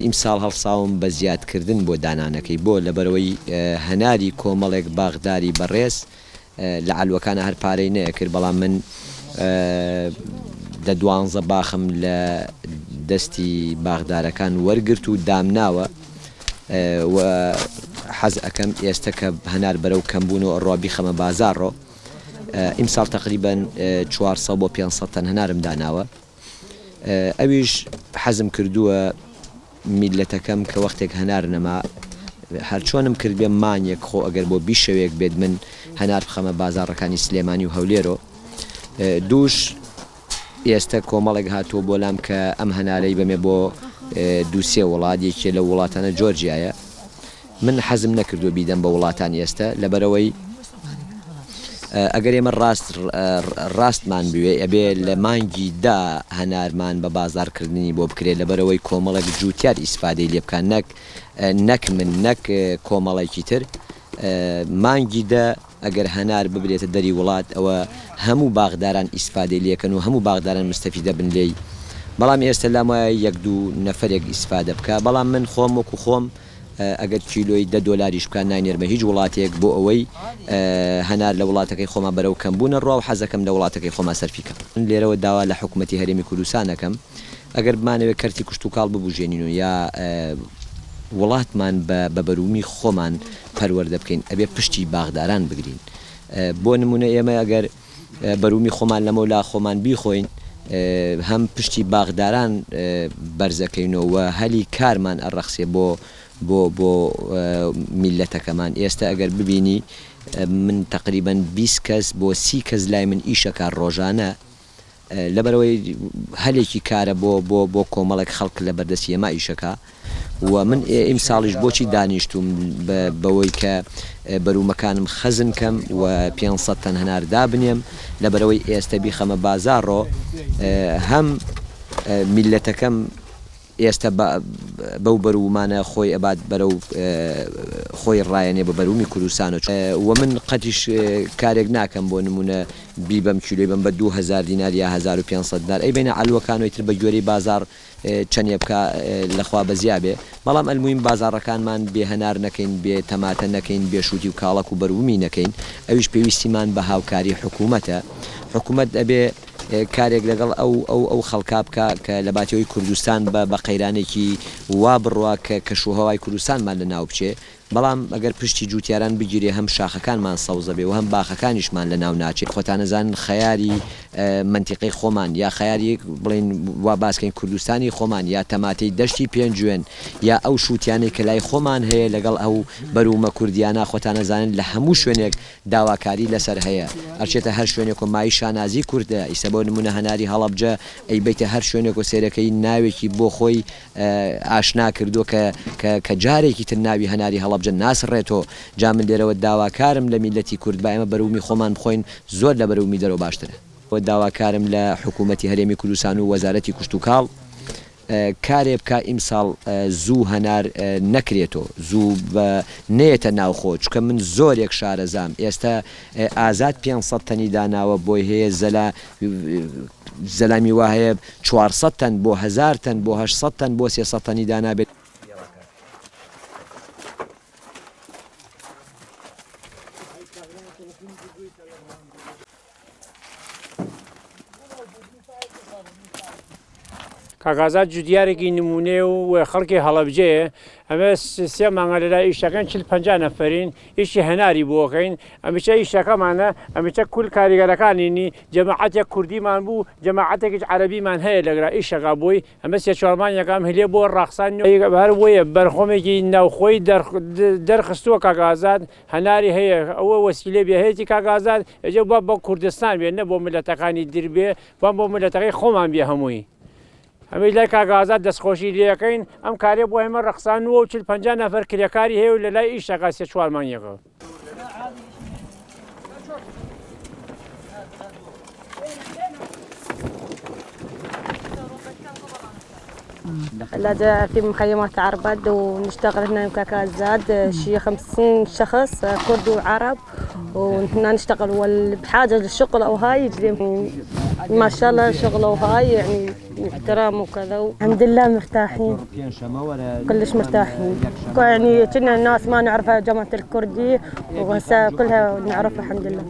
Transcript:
ئیمساڵ هەڵساوم بە زیادکردن بۆ دانانەکەی بۆ لەبەرەوەی هەناری کۆمەڵێک باغداری بەڕێز لە عەلوەکانە هەر پارەی نەیەکرد بەڵام من دە 12 باخم لە دەستی باغدارەکان وەرگرت و دامناوە و حەز ئەەکەم ئێستا کە هەنار بەرەو کەمبوونەوە ڕۆبی خەمە بازارڕۆ ئیمساڵ تقریبان 400 بۆ 500 تەن هەنارم داناوە ئەویش حەزم کردووە میلەتەکەم کە وەختێک هەنار نەما هەر چۆنم کرد بێ مانیەک خۆ ئەگەر بۆ 20 شەوێک بێت من هەنار بخەمە بازاڕەکانی سلێمانی و هەولێرۆ دووش ئێستا کۆمەڵێک هاتووە بۆ لام کە ئەم هەنارەی بەمێ بۆ 2-3 وڵات یەکێ لە وڵاتانە جۆرجیایە من حەزم نەکردو بیدەم بە وڵاتان ئێستا لەبەرەوەی ئەگەر ئێمە ڕاستمان بوێ ئەبێ لە مانگی دا هەنارمان بە بازارکردنی بۆ بکرێت لەبەرەوەی کۆمەڵێک جوتیار ئیسفادەی لێ بکەن نەک من نەک کۆمەڵێکی تر مانگی دا ئەگەر هەنار ببرێتە دەری وڵات ئەوە هەموو باغداران ئیسفادەی لێکەن و هەموو باغداران مستەفیدە بن لێی بەڵام ئێستا لام وایە 1-2 نەفرێک ئیسفادە بکە بەڵام من خۆم وەکو خۆم ئەگەر کیلۆی $10 بکە ناینێرمە هیچ وڵاتێک بۆ ئەوەی هەنار لە وڵاتەکەی خۆما بەرەو کەمبوونە ڕۆ و حەزەکەم لە وڵاتەکەی خۆما سەرفیکەم من لێرەوە داوا لە حکوومەتی هەرێمی کوردستانەکەم ئەگەر بمانەوێت کەرتی کوشت و کاڵ ببوژێنین و یا وڵاتمان بە بەرومی خۆمان پەروەردە بکەین ئەبێ پشتی باغداران بگرین بۆ نمونە ئێمە ئەگەر بەرومی خۆمان لەمەولا خۆمان بیخۆین هەم پشتی باغداران بەرزەکەینەوە هەلی کارمان ئەڕەخسێ بۆ میلەتەکەمان ئێستا ئەگەر ببینی من تقریبا 20 کەس بۆ 30 کەس لای من ئیشەکە ڕۆژانە لەبەرەوەی هەلێکی کارە بۆ کۆمەڵێک خەڵک لە بەردەستی ئێمە ئیشەکە و من ئیمساڵیش بۆچی دانیشتوم بەوەی کە بەرومەکانم خەزم کەم و 500 تەن هەنار دابنێم لەبەرەوەی ئێستا بیخەمە بازارڕۆ هەم میلەتەکەم ئێستا بەو بەرومانە خۆی ئەبات بەرەو خۆی ڕایەنێ بە بەرومی کوردستان و من قەتیش کارێک ناکەم بۆ نمونە بیبەم کیلۆی بم بە 2000 دینار یا 1500 دینار ئەی بینە عەلوەکانەوەی تر بە گوێرەی بازار چەندێ بکە لەخوا بەزیابێ بەڵام ئەلمویم بازاڕەکانمان بێ هەنار نەکەین بێ تەماتە نەکەین بێ شووتی و کاڵک و بەرومی نەکەین ئەویش پێویستیمان بە هاوکاری حکوومەتە حکوومەت ئەبێ کارێک لەگەڵ ئەو خەڵکا بکە کە لە باتەوەی کوردستان بە قەیرانێکی وا بڕوا کە کەشوهەوای کوردستانمان لە ناو بچێ بەڵام ئەگەر پشتی جوتیاران بگیرێ هەم شاخەکانمان سەوزە بێ و هەم باخەکانیشمان لە ناو ناچێت خۆتانەزان خەیاری منتیقی خۆمان یا خەیاری بڵین وا باسکەین کوردستانی خۆمان یا تەماتەی دەشتی پێنجوێن یا ئەو شووتیانەی کە لای خۆمان هەیە لەگەڵ ئەو بەرومە کوردیانە خۆتانەزانن لە هەموو شوێنێک داواکاری لەسەر هەیە ئەرچێتە هەر شوێنێک و مای شانازی کووردە ئیسە بۆ نمونە هەناری هەڵەبجە ئەی بیتە هەر شوێنێک و سێرەکەی ناوێکی بۆ خۆی ئاشنا کردو کە جارێکی تر ناوی هەناری هەڵەبجە ناسڕێتەوە جا من لێرەوە داواکارم لە میلەتی کورد با ئێمە بەرومی خۆمان بخۆین زۆر لە بەرومی دەرەوە باشترە بۆ داواکارم لە حکوومەتی هەرێمی کوردستان و وەزارەتی کوشت و کاڵ کارێ بکە ئیمساڵ زوو هەنار نەکرێتەوە زوو نێتە ناوخۆ چکە من زۆرێک شارەزام ئێستا ئازاد 500 تەنی داناوە بۆی هەیە زەلامی وا هەیە 400 تەن بۆ 1000 تەن بۆ 800 تەن بۆ 300 تەنی دانابێت کاغازات جودیارێکی نمونێ و خەڵکی هەڵەبجەیە ئەمە 3 مانگە لەلای ئیشەکەن 40-50 نەفەرین ئیشی هەناری بۆکەین ئەمیچە ئیشەکەمانە ئەمیچە کول کاریگەرەکانینی جەماعەتێک کوردیمان بوو جەماعەتێکیش عەرەبیمان هەیە لەگرا ئیشەکە بۆی ئەمە 3-4 یەکام هەلێ بۆ ڕاخسان هەر وەیە بەرخۆمێکی ناوخۆی دەرخستووە کاغازات هەناری هەیە ئەوە وەسیلێ بێهەیەی کاغازات ئەجە بۆ کوردستان بێ نە بۆ ملەتەکانی دیربێ بۆ ملەتەکەی خۆمان بێ هەمووی ئەمەی لای کاغازات دەستخۆشی لەکەین ئەم کارێ بۆ ئێمە ڕەخسانوە و 40-50 نەفەر کرێکاری هەیە و لە لای ئیشەکە 3-4 مانگێکەوە لا في مخيمات عربد ونشتغل هنا مكاكا زاد شي 50 شخص كرد وعرب وهنا نشتغل بحاجة للشغل أو هاي ما شاء الله شغل أو هاي يعني احترام وكذا الحمد لله مرتاحين كلش مرتاحين يعني كنا الناس ما نعرفها جماعة الكردي وهسه كلها نعرفها الحمد لله.